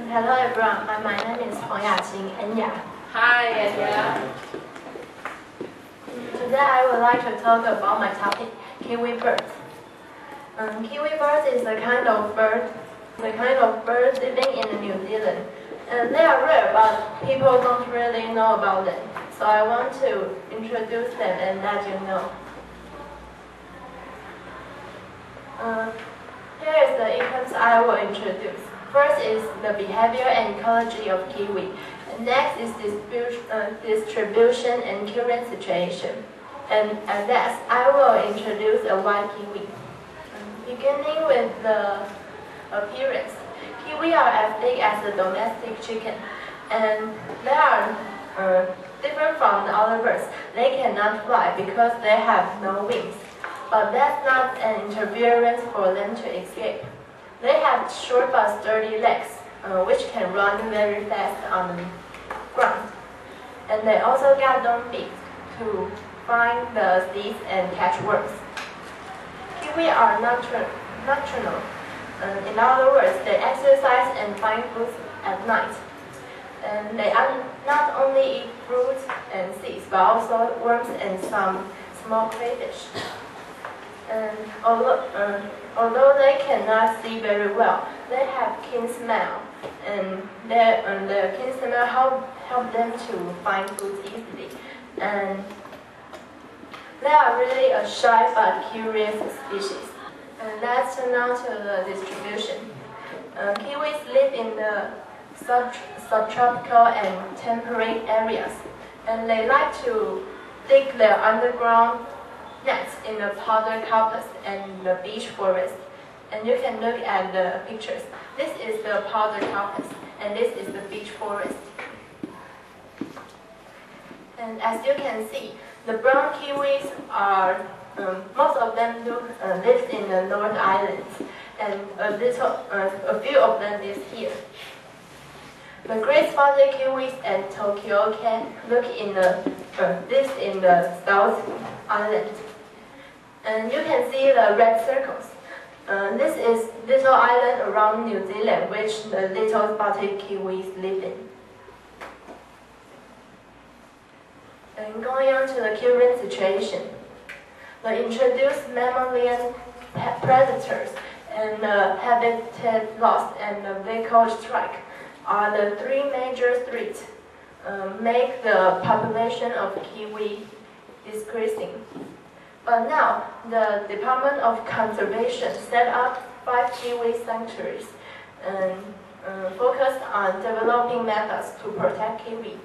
Hello everyone, my name is Huang Yaqing, Enya. Hi, Enya. Today I would like to talk about my topic, kiwi bird. Kiwi bird is a kind of bird living in New Zealand. And they are rare, but people don't really know about them. So I want to introduce them and let you know. Here is the econs I will introduce. First is the behavior and ecology of kiwi. Next is distribution and current situation. And last, I will introduce a white kiwi. Beginning with the appearance. Kiwi are as big as a domestic chicken, and they are different from the other birds. They cannot fly because they have no wings, but that's not an interference for them to escape. They have short but sturdy legs, which can run very fast on the ground. And they also got long beaks to find the seeds and catch worms. Kiwi are nocturnal. In other words, they exercise and find food at night. And they not only eat fruits and seeds, but also worms and some small crayfish. And although they cannot see very well, they have keen smell, and the keen smell help them to find food easily. And they are really a shy but curious species. And let's turn now to the distribution. Kiwis live in the subtropical and temperate areas, and they like to dig their underground nests in the powder carpus and the beech forest. And you can look at the pictures. This is the powder carpus, and this is the beech forest. And as you can see, the brown kiwis are most of them live in the North Islands, and a few of them is here. The gray spotted kiwis at Tokyo can look in the South Island. And you can see the red circles. This is little island around New Zealand, which the little spotted kiwis live in. And going on to the current situation. The introduced mammalian predators and habitat loss and the vehicle strike are the three major threats make the population of kiwi decreasing. But now, the Department of Conservation set up 5 kiwi sanctuaries and focused on developing methods to protect kiwi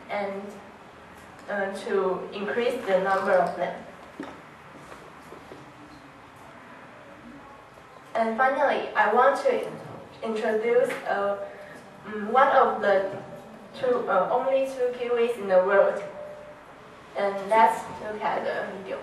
and to increase the number of them. And finally, I want to introduce one of the only two kiwis in the world. And let's look at the video.